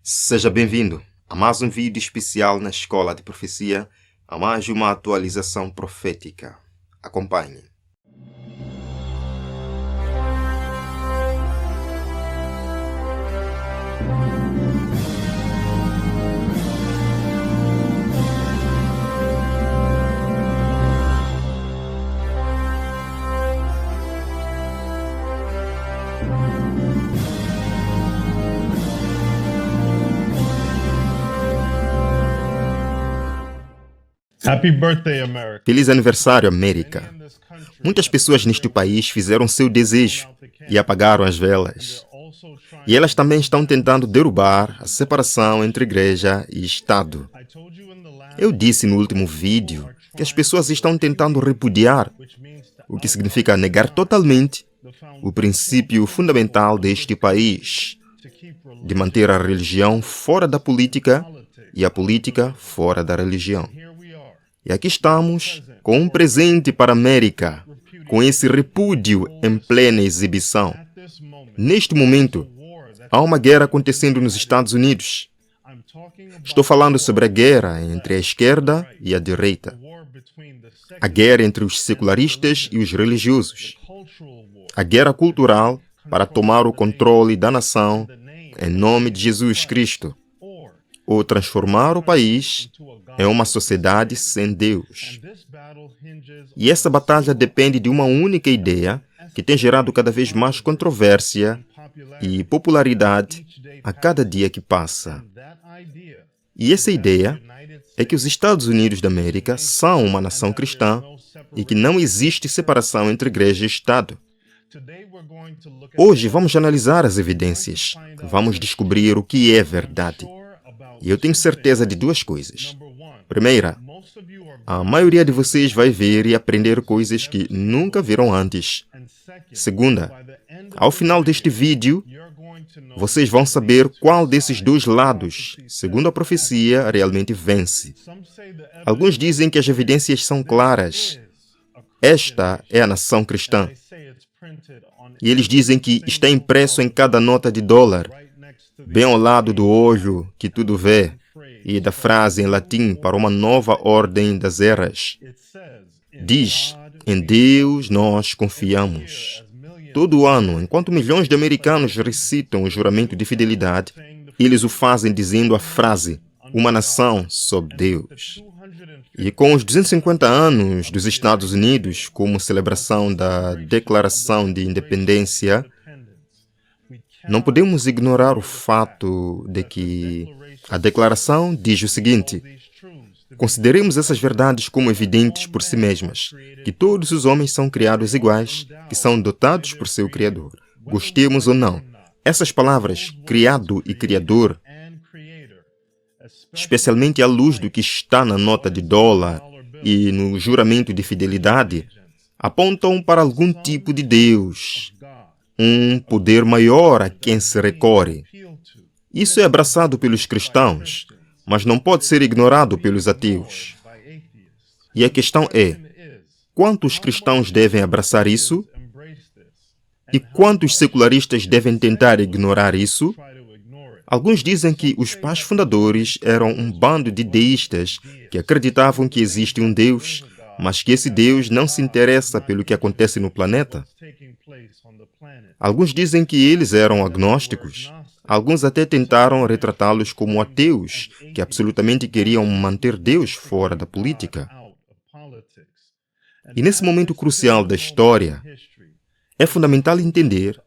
Seja bem-vindo a mais um vídeo especial na Escola de Profecia, a mais uma atualização profética. Acompanhe. Happy birthday, America. Feliz aniversário, América! Muitas pessoas neste país fizeram seu desejo e apagaram as velas. E elas também estão tentando derrubar a separação entre igreja e Estado. Eu disse no último vídeo que as pessoas estão tentando repudiar, o que significa negar totalmente o princípio fundamental deste país, de manter a religião fora da política e a política fora da religião. E aqui estamos com um presente para a América, com esse repúdio em plena exibição. Neste momento, há uma guerra acontecendo nos Estados Unidos. Estou falando sobre a guerra entre a esquerda e a direita. A guerra entre os secularistas e os religiosos. A guerra cultural para tomar o controle da nação em nome de Jesus Cristo. Ou transformar o país em uma sociedade sem Deus. E essa batalha depende de uma única ideia que tem gerado cada vez mais controvérsia e popularidade a cada dia que passa. E essa ideia é que os Estados Unidos da América são uma nação cristã e que não existe separação entre igreja e Estado. Hoje vamos analisar as evidências. Vamos descobrir o que é verdade. E eu tenho certeza de duas coisas. Primeira, a maioria de vocês vai ver e aprender coisas que nunca viram antes. Segunda, ao final deste vídeo, vocês vão saber qual desses dois lados, segundo a profecia, realmente vence. Alguns dizem que as evidências são claras. Esta é a nação cristã. E eles dizem que está impresso em cada nota de dólar, bem ao lado do olho que tudo vê, e da frase em latim para uma nova ordem das eras. Diz, em Deus nós confiamos. Todo ano, enquanto milhões de americanos recitam o juramento de fidelidade, eles o fazem dizendo a frase, uma nação sob Deus. E com os 250 anos dos Estados Unidos, como celebração da Declaração de Independência, não podemos ignorar o fato de que a declaração diz o seguinte: consideremos essas verdades como evidentes por si mesmas, que todos os homens são criados iguais, que são dotados por seu Criador. Gostemos ou não, essas palavras, criado e criador, especialmente à luz do que está na nota de dólar e no juramento de fidelidade, apontam para algum tipo de Deus, um poder maior a quem se recorre. Isso é abraçado pelos cristãos, mas não pode ser ignorado pelos ateus. E a questão é, quantos cristãos devem abraçar isso? E quantos secularistas devem tentar ignorar isso? Alguns dizem que os pais fundadores eram um bando de deístas que acreditavam que existe um Deus, mas que esse Deus não se interessa pelo que acontece no planeta. Alguns dizem que eles eram agnósticos. Alguns até tentaram retratá-los como ateus, que absolutamente queriam manter Deus fora da política. E nesse momento crucial da história, é fundamental entender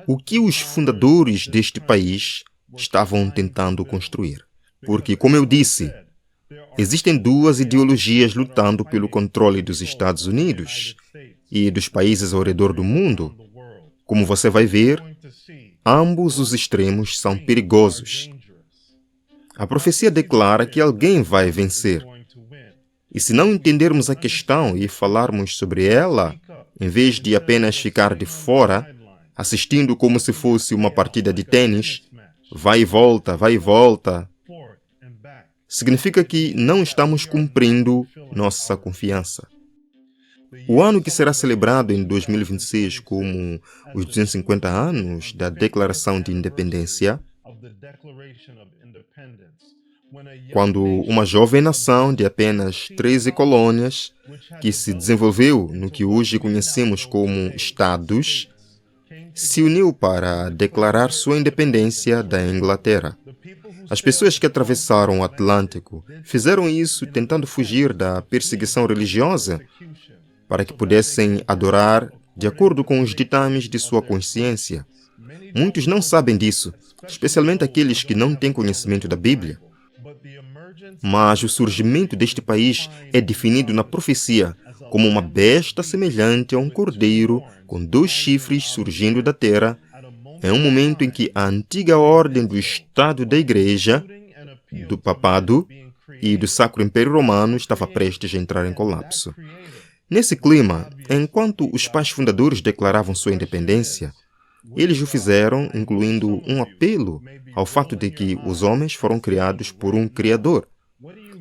o que os fundadores deste país estavam tentando construir. Porque, como eu disse, existem duas ideologias lutando pelo controle dos Estados Unidos e dos países ao redor do mundo. Como você vai ver, ambos os extremos são perigosos. A profecia declara que alguém vai vencer. E se não entendermos a questão e falarmos sobre ela, em vez de apenas ficar de fora, assistindo como se fosse uma partida de tênis, vai e volta, significa que não estamos cumprindo nossa confiança. O ano que será celebrado em 2026 como os 250 anos da Declaração de Independência Quando uma jovem nação de apenas 13 colônias, que se desenvolveu no que hoje conhecemos como Estados, se uniu para declarar sua independência da Inglaterra. As pessoas que atravessaram o Atlântico fizeram isso tentando fugir da perseguição religiosa para que pudessem adorar de acordo com os ditames de sua consciência. Muitos não sabem disso, especialmente aqueles que não têm conhecimento da Bíblia. Mas o surgimento deste país é definido na profecia como uma besta semelhante a um cordeiro com 2 chifres surgindo da terra, em um momento em que a antiga ordem do Estado da Igreja, do Papado e do Sacro Império Romano estava prestes a entrar em colapso. Nesse clima, enquanto os pais fundadores declaravam sua independência, eles o fizeram incluindo um apelo ao fato de que os homens foram criados por um Criador.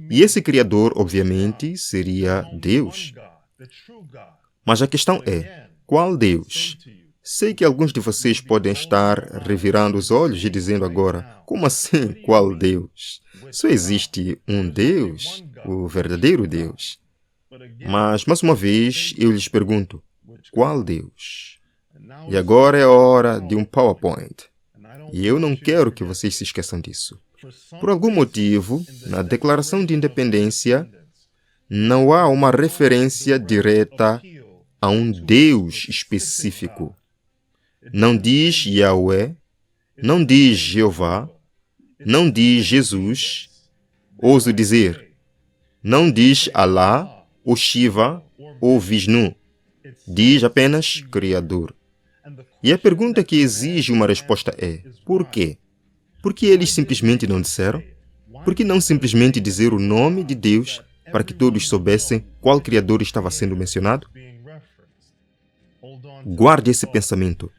E esse Criador, obviamente, seria Deus. Mas a questão é, qual Deus? Sei que alguns de vocês podem estar revirando os olhos e dizendo agora, como assim, qual Deus? Só existe um Deus, o verdadeiro Deus. Mas, mais uma vez, eu lhes pergunto, qual Deus? E agora é a hora de um PowerPoint. E eu não quero que vocês se esqueçam disso. Por algum motivo, na Declaração de Independência, não há uma referência direta a um Deus específico. Não diz Yahweh, não diz Jeová, não diz Jesus, ouso dizer, não diz Alá, ou Shiva, ou Vishnu. Diz apenas Criador. E a pergunta que exige uma resposta é, por quê? Por que eles simplesmente não disseram? Por que não simplesmente dizer o nome de Deus para que todos soubessem qual Criador estava sendo mencionado? Guarde esse pensamento,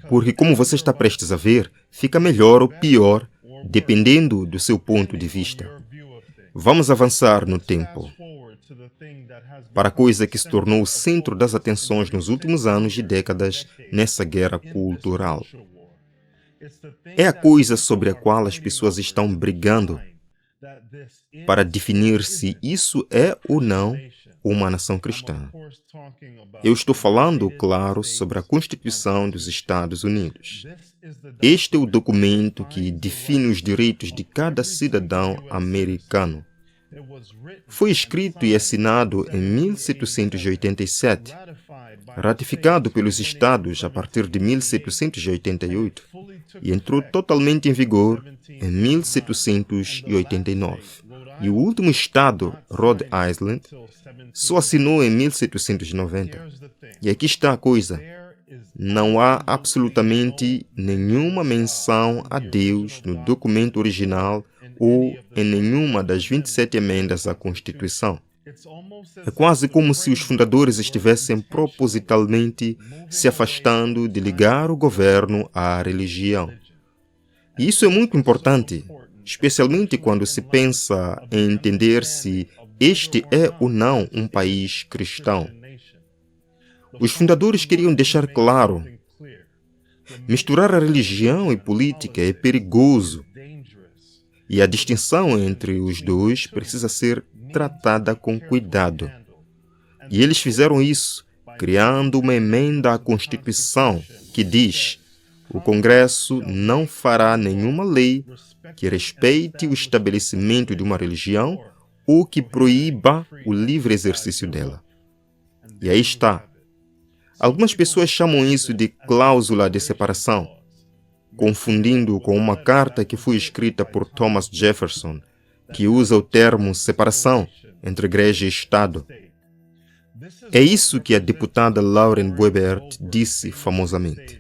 porque como você está prestes a ver, fica melhor ou pior, dependendo do seu ponto de vista. Vamos avançar no tempo para a coisa que se tornou o centro das atenções nos últimos anos e décadas nessa guerra cultural. É a coisa sobre a qual as pessoas estão brigando para definir se isso é ou não uma nação cristã. Eu estou falando, claro, sobre a Constituição dos Estados Unidos. Este é o documento que define os direitos de cada cidadão americano. Foi escrito e assinado em 1787, ratificado pelos Estados a partir de 1788 e entrou totalmente em vigor em 1789. E o último Estado, Rhode Island, só assinou em 1790. E aqui está a coisa. Não há absolutamente nenhuma menção a Deus no documento original ou em nenhuma das 27 emendas à Constituição. É quase como se os fundadores estivessem propositalmente se afastando de ligar o governo à religião. E isso é muito importante, especialmente quando se pensa em entender se este é ou não um país cristão. Os fundadores queriam deixar claro: misturar a religião e política é perigoso, e a distinção entre os dois precisa ser tratada com cuidado. E eles fizeram isso, criando uma emenda à Constituição que diz: o Congresso não fará nenhuma lei que respeite o estabelecimento de uma religião ou que proíba o livre exercício dela. E aí está. Algumas pessoas chamam isso de cláusula de separação, confundindo com uma carta que foi escrita por Thomas Jefferson, que usa o termo separação entre igreja e Estado. É isso que a deputada Lauren Boebert disse famosamente.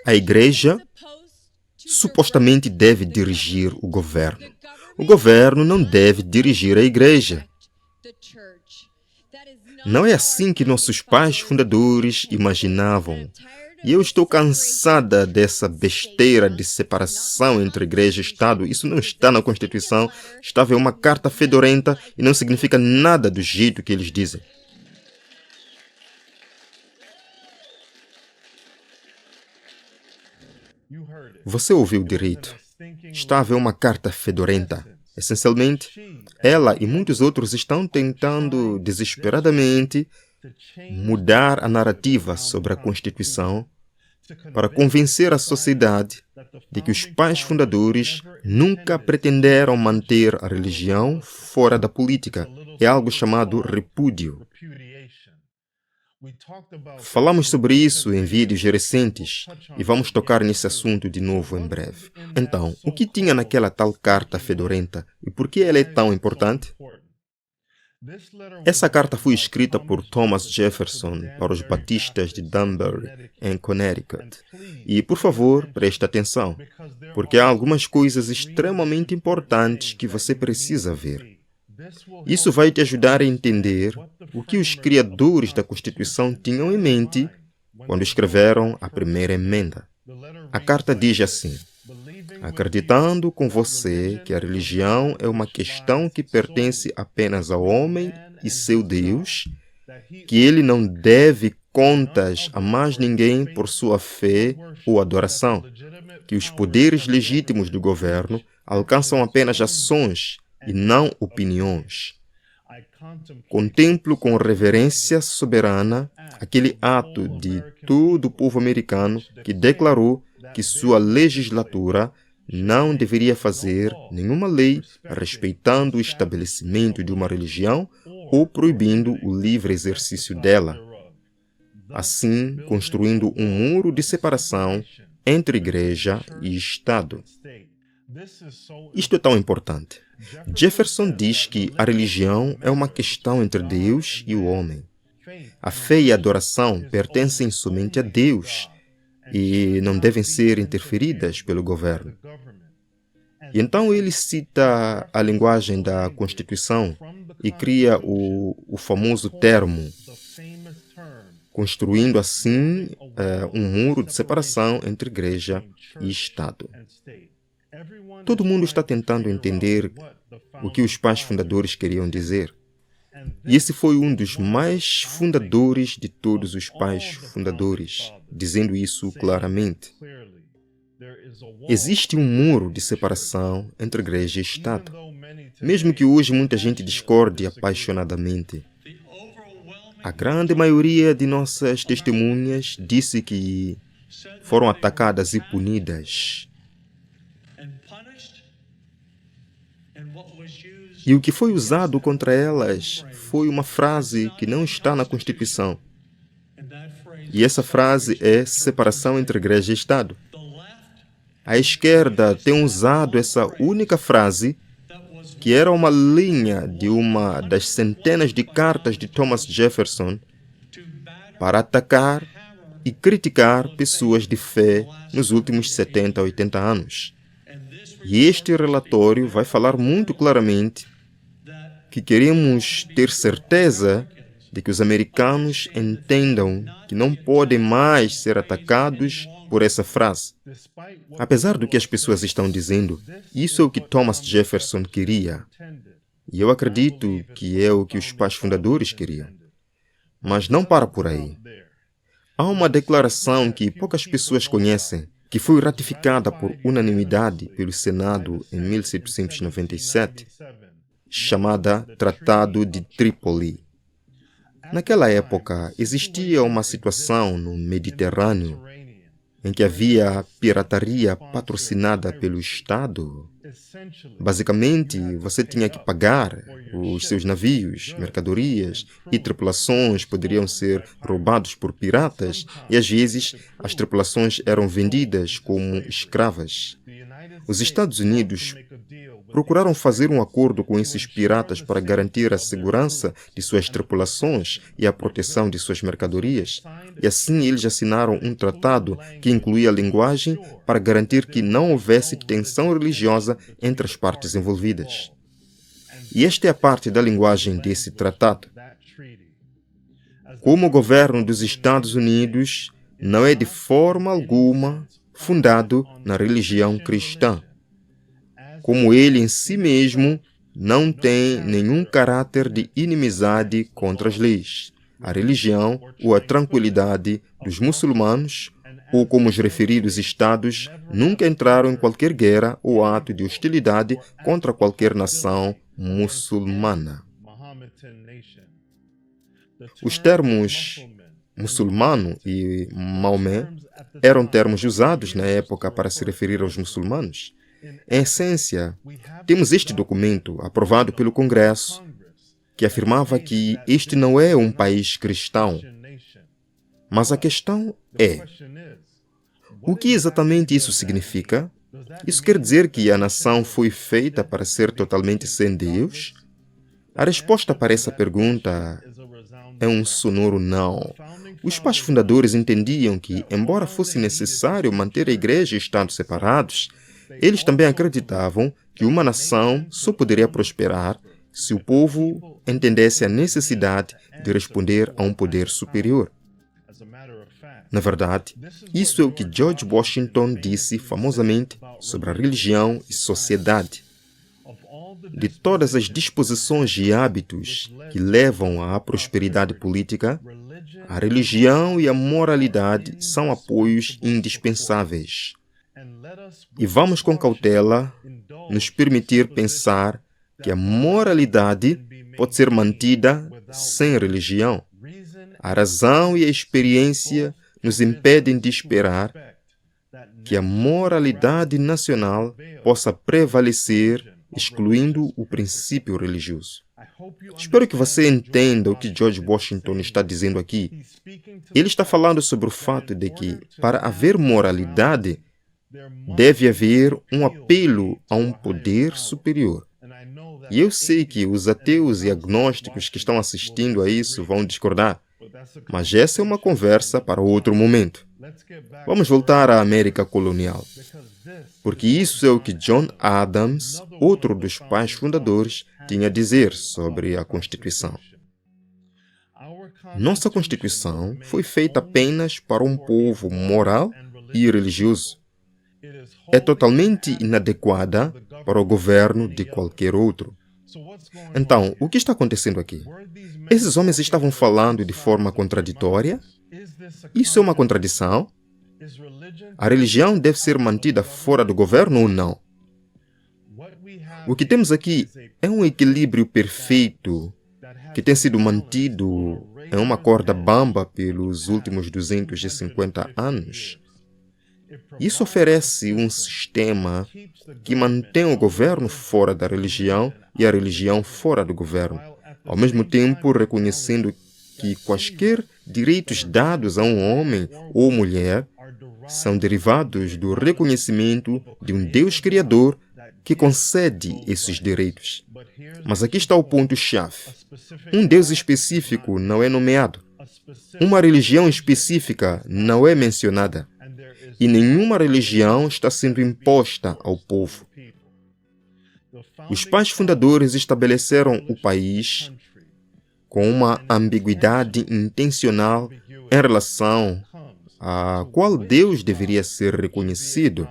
A igreja supostamente deve dirigir o governo. O governo não deve dirigir a igreja. Não é assim que nossos pais fundadores imaginavam. E eu estou cansada dessa besteira de separação entre igreja e Estado. Isso não está na Constituição, estava em uma carta fedorenta e não significa nada do jeito que eles dizem. Você ouviu direito. Está a ver uma carta fedorenta. Essencialmente, ela e muitos outros estão tentando desesperadamente mudar a narrativa sobre a Constituição para convencer a sociedade de que os pais fundadores nunca pretenderam manter a religião fora da política. É algo chamado repúdio. Falamos sobre isso em vídeos recentes e vamos tocar nesse assunto de novo em breve. Então, o que tinha naquela tal carta fedorenta e por que ela é tão importante? Essa carta foi escrita por Thomas Jefferson para os batistas de Danbury, em Connecticut. E, por favor, preste atenção, porque há algumas coisas extremamente importantes que você precisa ver. Isso vai te ajudar a entender o que os criadores da Constituição tinham em mente quando escreveram a primeira emenda. A carta diz assim: acreditando com você que a religião é uma questão que pertence apenas ao homem e seu Deus, que ele não deve contas a mais ninguém por sua fé ou adoração, que os poderes legítimos do governo alcançam apenas ações e não opiniões. Contemplo com reverência soberana aquele ato de todo o povo americano que declarou que sua legislatura não deveria fazer nenhuma lei respeitando o estabelecimento de uma religião ou proibindo o livre exercício dela, assim construindo um muro de separação entre igreja e Estado. Isto é tão importante. Jefferson diz que a religião é uma questão entre Deus e o homem. A fé e a adoração pertencem somente a Deus e não devem ser interferidas pelo governo. E então ele cita a linguagem da Constituição e cria o famoso termo, construindo assim um muro de separação entre igreja e Estado. Todo mundo está tentando entender o que os pais fundadores queriam dizer. E esse foi um dos mais fundadores de todos os pais fundadores, dizendo isso claramente. Existe um muro de separação entre igreja e Estado. Mesmo que hoje muita gente discorde apaixonadamente, a grande maioria de nossas testemunhas disse que foram atacadas e punidas. E o que foi usado contra elas foi uma frase que não está na Constituição. E essa frase é separação entre igreja e Estado. A esquerda tem usado essa única frase, que era uma linha de uma das centenas de cartas de Thomas Jefferson, para atacar e criticar pessoas de fé nos últimos 70 a 80 anos. E este relatório vai falar muito claramente que queremos ter certeza de que os americanos entendam que não podem mais ser atacados por essa frase. Apesar do que as pessoas estão dizendo, isso é o que Thomas Jefferson queria. E eu acredito que é o que os pais fundadores queriam. Mas não para por aí. Há uma declaração que poucas pessoas conhecem, que foi ratificada por unanimidade pelo Senado em 1797, chamada Tratado de Trípoli. Naquela época, existia uma situação no Mediterrâneo em que havia pirataria patrocinada pelo Estado. Basicamente, você tinha que pagar os seus navios, mercadorias e tripulações poderiam ser roubados por piratas e às vezes as tripulações eram vendidas como escravas. Os Estados Unidos procuraram fazer um acordo com esses piratas para garantir a segurança de suas tripulações e a proteção de suas mercadorias. E assim eles assinaram um tratado que incluía a linguagem para garantir que não houvesse tensão religiosa entre as partes envolvidas. E esta é a parte da linguagem desse tratado. Como o governo dos Estados Unidos não é de forma alguma fundado na religião cristã, como ele em si mesmo não tem nenhum caráter de inimizade contra as leis, a religião ou a tranquilidade dos muçulmanos ou como os referidos estados, nunca entraram em qualquer guerra ou ato de hostilidade contra qualquer nação muçulmana. Os termos muçulmano e Maomé eram termos usados na época para se referir aos muçulmanos. Em essência, temos este documento aprovado pelo Congresso que afirmava que este não é um país cristão. Mas a questão é: o que exatamente isso significa? Isso quer dizer que a nação foi feita para ser totalmente sem Deus? A resposta para essa pergunta é um sonoro não. Os pais fundadores entendiam que, embora fosse necessário manter a igreja e o Estado separados, eles também acreditavam que uma nação só poderia prosperar se o povo entendesse a necessidade de responder a um poder superior. Na verdade, isso é o que George Washington disse famosamente sobre a religião e sociedade. De todas as disposições e hábitos que levam à prosperidade política, a religião e a moralidade são apoios indispensáveis. E vamos com cautela nos permitir pensar que a moralidade pode ser mantida sem religião. A razão e a experiência nos impedem de esperar que a moralidade nacional possa prevalecer, excluindo o princípio religioso. Espero que você entenda o que George Washington está dizendo aqui. Ele está falando sobre o fato de que, para haver moralidade, deve haver um apelo a um poder superior. E eu sei que os ateus e agnósticos que estão assistindo a isso vão discordar, mas essa é uma conversa para outro momento. Vamos voltar à América colonial, porque isso é o que John Adams, outro dos pais fundadores, tinha a dizer sobre a Constituição. Nossa Constituição foi feita apenas para um povo moral e religioso. É totalmente inadequada para o governo de qualquer outro. Então, o que está acontecendo aqui? Esses homens estavam falando de forma contraditória? Isso é uma contradição? A religião deve ser mantida fora do governo ou não? O que temos aqui é um equilíbrio perfeito que tem sido mantido em uma corda bamba pelos últimos 250 anos. Isso oferece um sistema que mantém o governo fora da religião e a religião fora do governo, ao mesmo tempo reconhecendo que quaisquer direitos dados a um homem ou mulher são derivados do reconhecimento de um Deus Criador que concede esses direitos. Mas aqui está o ponto-chave. Um Deus específico não é nomeado. Uma religião específica não é mencionada. E nenhuma religião está sendo imposta ao povo. Os pais fundadores estabeleceram o país com uma ambiguidade intencional em relação a qual Deus deveria ser reconhecido.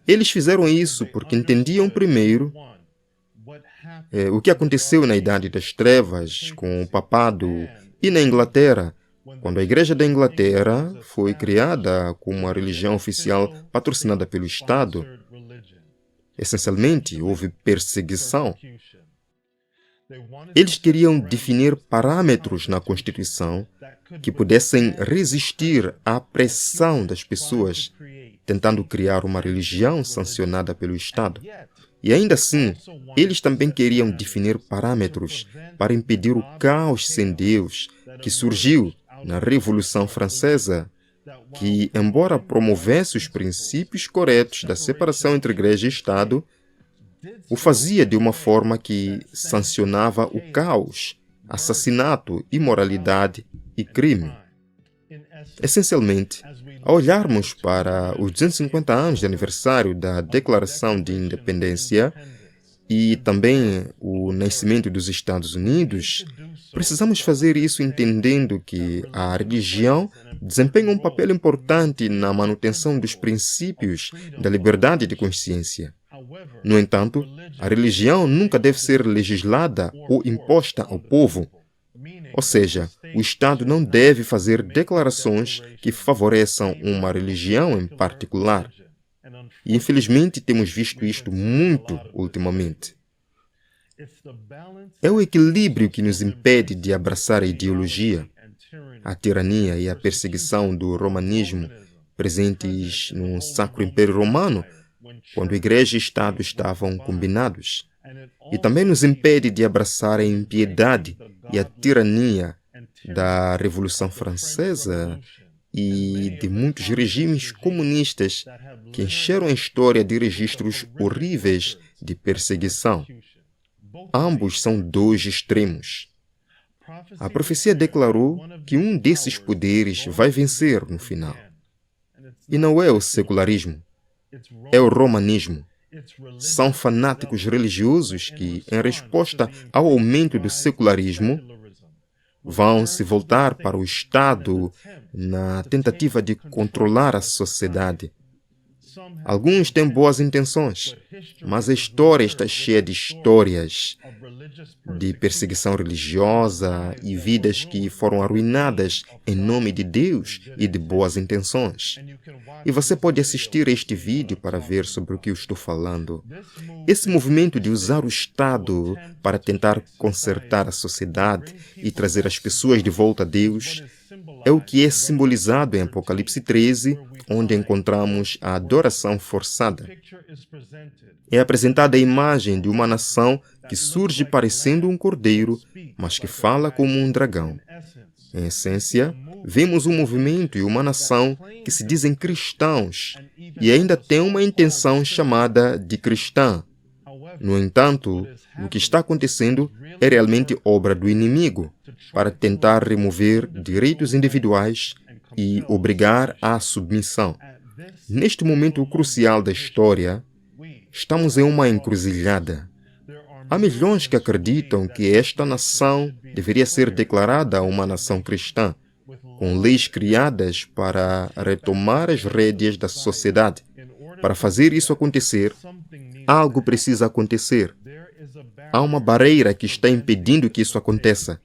Eles fizeram isso porque entendiam primeiro o que aconteceu na Idade das Trevas com o papado e na Inglaterra, quando a Igreja da Inglaterra foi criada como uma religião oficial patrocinada pelo Estado. Essencialmente, houve perseguição. Eles queriam definir parâmetros na Constituição que pudessem resistir à pressão das pessoas, tentando criar uma religião sancionada pelo Estado. E ainda assim, eles também queriam definir parâmetros para impedir o caos sem Deus que surgiu na Revolução Francesa, que, embora promovesse os princípios corretos da separação entre Igreja e Estado, o fazia de uma forma que sancionava o caos, assassinato, imoralidade e crime. Essencialmente, ao olharmos para os 250 anos de aniversário da Declaração de Independência e também o nascimento dos Estados Unidos, precisamos fazer isso entendendo que a religião desempenha um papel importante na manutenção dos princípios da liberdade de consciência. No entanto, a religião nunca deve ser legislada ou imposta ao povo. Ou seja, o Estado não deve fazer declarações que favoreçam uma religião em particular. E, infelizmente, temos visto isto muito ultimamente. É o equilíbrio que nos impede de abraçar a ideologia, a tirania e a perseguição do romanismo presentes no Sacro Império Romano, quando Igreja e Estado estavam combinados. E também nos impede de abraçar a impiedade e a tirania da Revolução Francesa e de muitos regimes comunistas que encheram a história de registros horríveis de perseguição. Ambos são dois extremos. A profecia declarou que um desses poderes vai vencer no final. E não é o secularismo, é o romanismo. São fanáticos religiosos que, em resposta ao aumento do secularismo, vão se voltar para o Estado na tentativa de controlar a sociedade. Alguns têm boas intenções, mas a história está cheia de histórias de perseguição religiosa e vidas que foram arruinadas em nome de Deus e de boas intenções. E você pode assistir a este vídeo para ver sobre o que eu estou falando. Esse movimento de usar o Estado para tentar consertar a sociedade e trazer as pessoas de volta a Deus é o que é simbolizado em Apocalipse 13, onde encontramos a adoração forçada. É apresentada a imagem de uma nação que surge parecendo um cordeiro, mas que fala como um dragão. Em essência, vemos um movimento e uma nação que se dizem cristãos e ainda têm uma intenção chamada de cristã. No entanto, o que está acontecendo é realmente obra do inimigo para tentar remover direitos individuais e obrigar à submissão. Neste momento crucial da história, estamos em uma encruzilhada. Há milhões que acreditam que esta nação deveria ser declarada uma nação cristã, com leis criadas para retomar as rédeas da sociedade. Para fazer isso acontecer, algo precisa acontecer. Há uma barreira que está impedindo que isso aconteça.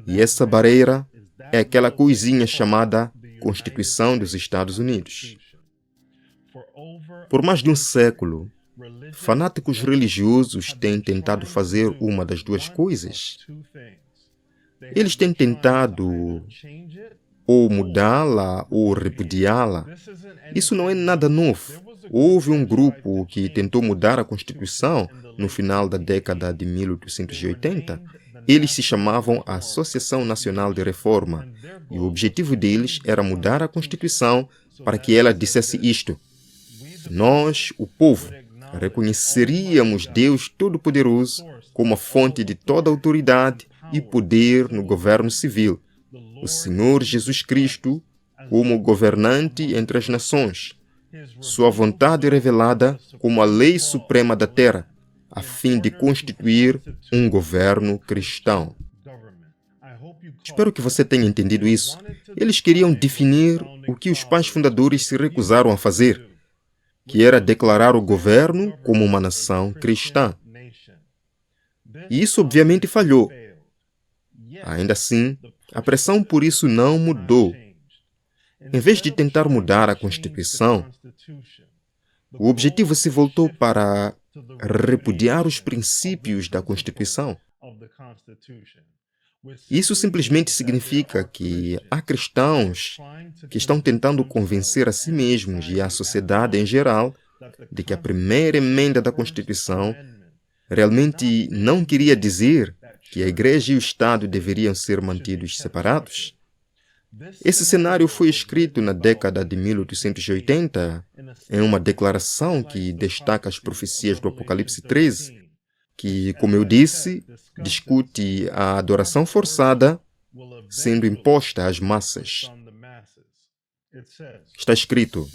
E essa barreira é aquela coisinha chamada Constituição dos Estados Unidos. Por mais de um século, fanáticos religiosos têm tentado fazer uma das duas coisas. Eles têm tentado ou mudá-la ou repudiá-la. Isso não é nada novo. Houve um grupo que tentou mudar a Constituição no final da década de 1880. Eles se chamavam Associação Nacional de Reforma e o objetivo deles era mudar a Constituição para que ela dissesse isto: nós, o povo, reconheceríamos Deus Todo-Poderoso como a fonte de toda autoridade e poder no governo civil, o Senhor Jesus Cristo como governante entre as nações, sua vontade revelada como a lei suprema da terra, a fim de constituir um governo cristão. Espero que você tenha entendido isso. Eles queriam definir o que os pais fundadores se recusaram a fazer, que era declarar o governo como uma nação cristã. E isso obviamente falhou. Ainda assim, a pressão por isso não mudou. Em vez de tentar mudar a Constituição, o objetivo se voltou para repudiar os princípios da Constituição. Isso simplesmente significa que há cristãos que estão tentando convencer a si mesmos e a sociedade em geral de que a primeira emenda da Constituição realmente não queria dizer que a Igreja e o Estado deveriam ser mantidos separados. Esse cenário foi escrito na década de 1880 em uma declaração que destaca as profecias do Apocalipse 13, que, como eu disse, discute a adoração forçada sendo imposta às massas. Está escrito: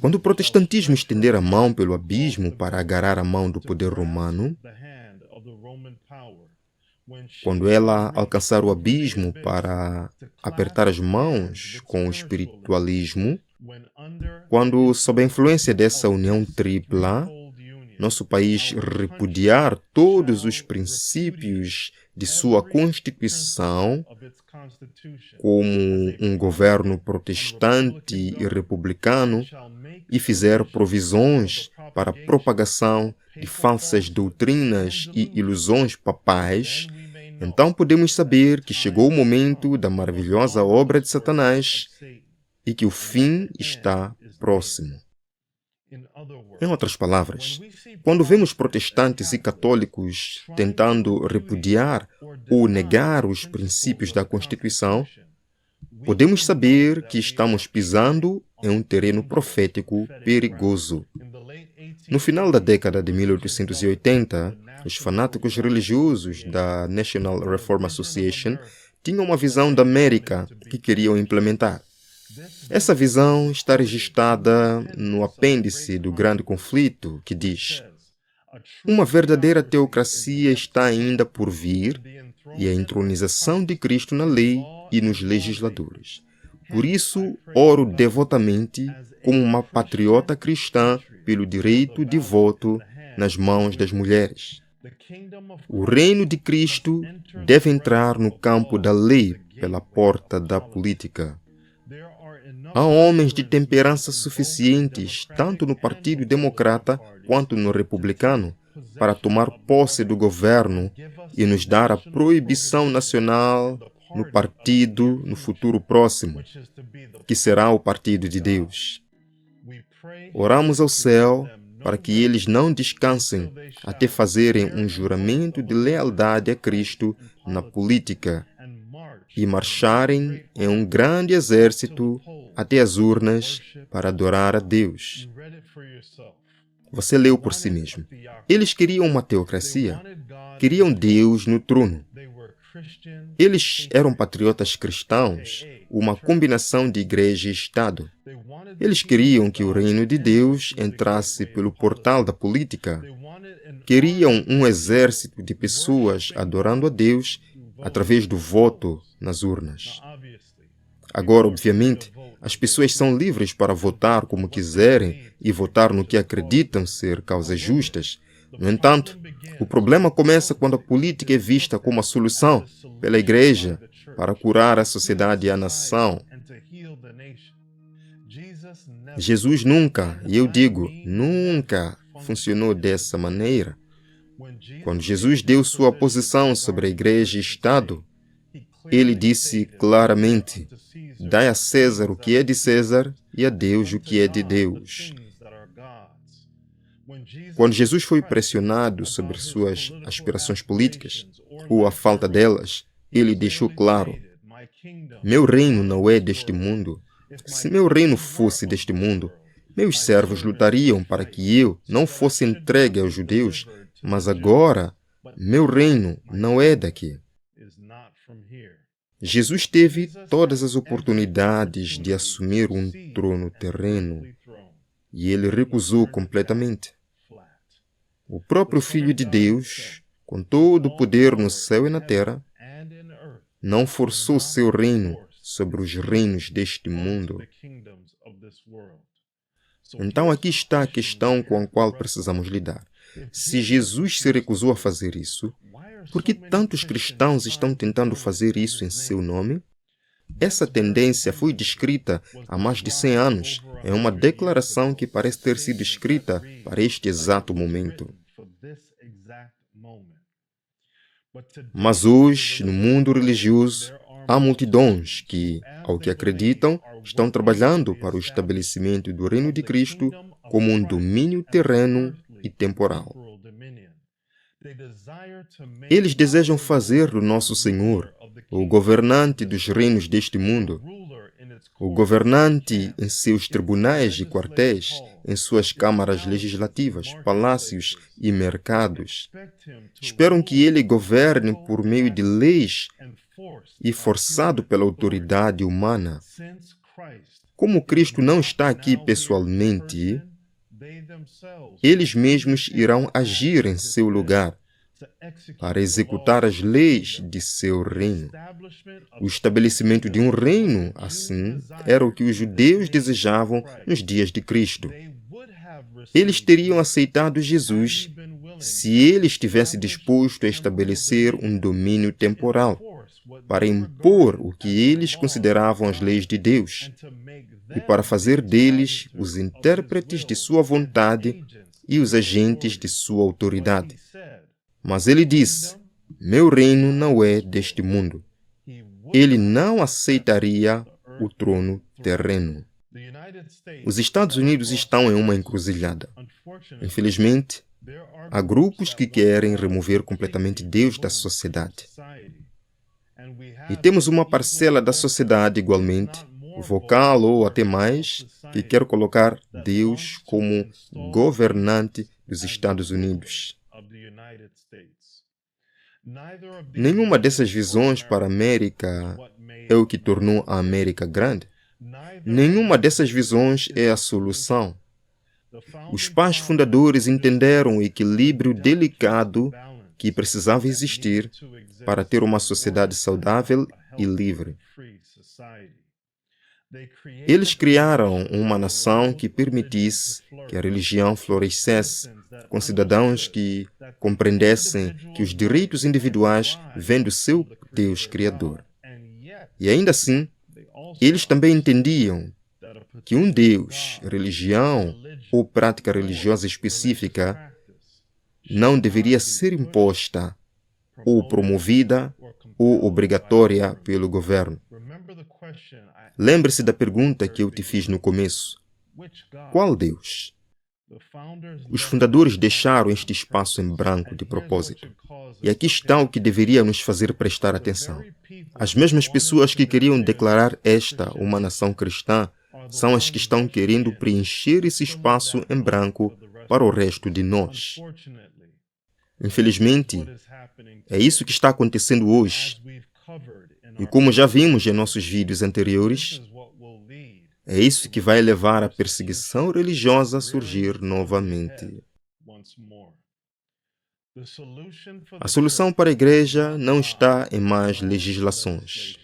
quando o protestantismo estender a mão pelo abismo para agarrar a mão do poder romano, quando ela alcançar o abismo para apertar as mãos com o espiritualismo, quando, sob a influência dessa união tripla, nosso país repudiar todos os princípios de sua Constituição, como um governo protestante e republicano, e fizer provisões para a propagação de falsas doutrinas e ilusões papais, então podemos saber que chegou o momento da maravilhosa obra de Satanás e que o fim está próximo. Em outras palavras, quando vemos protestantes e católicos tentando repudiar ou negar os princípios da Constituição, podemos saber que estamos pisando em um terreno profético perigoso. No final da década de 1880, os fanáticos religiosos da National Reform Association tinham uma visão da América que queriam implementar. Essa visão está registrada no apêndice do Grande Conflito, que diz: uma verdadeira teocracia está ainda por vir e a entronização de Cristo na lei e nos legisladores. Por isso, oro devotamente como uma patriota cristã pelo direito de voto nas mãos das mulheres. O reino de Cristo deve entrar no campo da lei pela porta da política. Há homens de temperança suficientes, tanto no Partido Democrata quanto no Republicano, para tomar posse do governo e nos dar a proibição nacional no partido no futuro próximo, que será o Partido de Deus. Oramos ao céu para que eles não descansem até fazerem um juramento de lealdade a Cristo na política e marcharem em um grande exército até as urnas para adorar a Deus. Você leu por si mesmo. Eles queriam uma teocracia, queriam Deus no trono. Eles eram patriotas cristãos, uma combinação de igreja e Estado. Eles queriam que o reino de Deus entrasse pelo portal da política. Queriam um exército de pessoas adorando a Deus através do voto nas urnas. Agora, obviamente, as pessoas são livres para votar como quiserem e votar no que acreditam ser causas justas. No entanto, o problema começa quando a política é vista como a solução pela Igreja para curar a sociedade e a nação. Jesus nunca, e eu digo, nunca funcionou dessa maneira. Quando Jesus deu sua posição sobre a Igreja e Estado, ele disse claramente: dai a César o que é de César e a Deus o que é de Deus. Quando Jesus foi pressionado sobre suas aspirações políticas, ou a falta delas, ele deixou claro: meu reino não é deste mundo. Se meu reino fosse deste mundo, meus servos lutariam para que eu não fosse entregue aos judeus, mas agora meu reino não é daqui. Jesus teve todas as oportunidades de assumir um trono terreno e ele recusou completamente. O próprio Filho de Deus, com todo o poder no céu e na terra, não forçou seu reino sobre os reinos deste mundo. Então aqui está a questão com a qual precisamos lidar. Se Jesus se recusou a fazer isso, por que tantos cristãos estão tentando fazer isso em seu nome? Essa tendência foi descrita há mais de 100 anos. É uma declaração que parece ter sido escrita para este exato momento. Mas hoje, no mundo religioso, há multidões que, ao que acreditam, estão trabalhando para o estabelecimento do reino de Cristo como um domínio terreno e temporal. Eles desejam fazer do nosso Senhor o governante dos reinos deste mundo, o governante em seus tribunais e quartéis, em suas câmaras legislativas, palácios e mercados. Esperam que ele governe por meio de leis e forçado pela autoridade humana. Como Cristo não está aqui pessoalmente, eles mesmos irão agir em seu lugar para executar as leis de seu reino. O estabelecimento de um reino, assim, era o que os judeus desejavam nos dias de Cristo. eles teriam aceitado Jesus se ele estivesse disposto a estabelecer um domínio temporal para impor o que eles consideravam as leis de Deus e para fazer deles os intérpretes de sua vontade e os agentes de sua autoridade. Mas ele disse: meu reino não é deste mundo. Ele não aceitaria o trono terreno. Os Estados Unidos estão em uma encruzilhada. Infelizmente, há grupos que querem remover completamente Deus da sociedade. E temos uma parcela da sociedade igualmente, vocal ou até mais, que quer colocar Deus como governante dos Estados Unidos. Nenhuma dessas visões para a América é o que tornou a América grande. Nenhuma dessas visões é a solução. Os pais fundadores entenderam o equilíbrio delicado que precisava existir para ter uma sociedade saudável e livre. Eles criaram uma nação que permitisse que a religião florescesse, com cidadãos que compreendessem que os direitos individuais vêm do seu Deus Criador. E ainda assim, eles também entendiam que um Deus, religião ou prática religiosa específica não deveria ser imposta ou promovida ou obrigatória pelo governo. Lembre-se da pergunta que eu te fiz no começo. Qual Deus? Os fundadores deixaram este espaço em branco de propósito. E aqui está o que deveria nos fazer prestar atenção. As mesmas pessoas que queriam declarar esta uma nação cristã são as que estão querendo preencher esse espaço em branco para o resto de nós. Infelizmente, é isso que está acontecendo hoje. E como já vimos em nossos vídeos anteriores, é isso que vai levar a perseguição religiosa a surgir novamente. A solução para a igreja não está em mais legislações.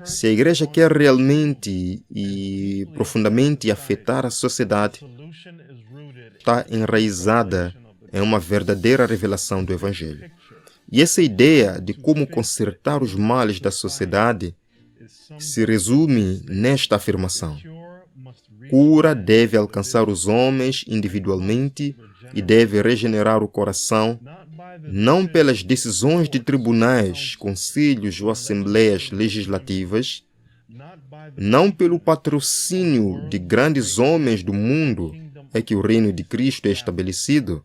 Se a igreja quer realmente e profundamente afetar a sociedade, está enraizada em uma verdadeira revelação do Evangelho. E essa ideia de como consertar os males da sociedade se resume nesta afirmação: cura deve alcançar os homens individualmente e deve regenerar o coração, não pelas decisões de tribunais, conselhos ou assembleias legislativas, não pelo patrocínio de grandes homens do mundo é que o reino de Cristo é estabelecido,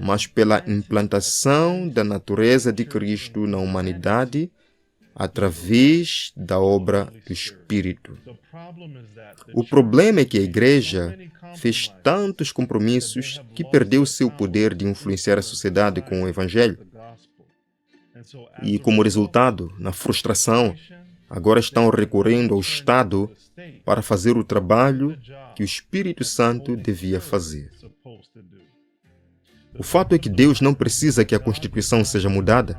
mas pela implantação da natureza de Cristo na humanidade através da obra do Espírito. O problema é que a igreja fez tantos compromissos que perdeu seu poder de influenciar a sociedade com o Evangelho. E, como resultado, na frustração, agora estão recorrendo ao Estado para fazer o trabalho que o Espírito Santo devia fazer. O fato é que Deus não precisa que a Constituição seja mudada.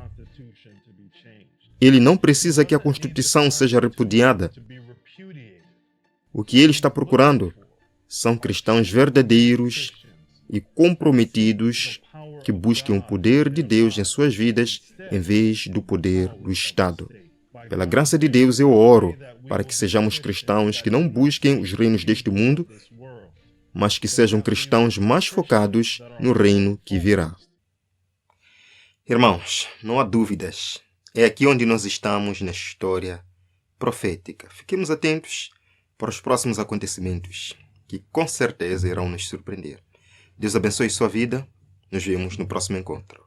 Ele não precisa que a Constituição seja repudiada. O que ele está procurando são cristãos verdadeiros e comprometidos que busquem o poder de Deus em suas vidas em vez do poder do Estado. Pela graça de Deus eu oro para que sejamos cristãos que não busquem os reinos deste mundo, mas que sejam cristãos mais focados no reino que virá. Irmãos, não há dúvidas. É aqui onde nós estamos na história profética. Fiquemos atentos para os próximos acontecimentos, que com certeza irão nos surpreender. Deus abençoe sua vida. Nos vemos no próximo encontro.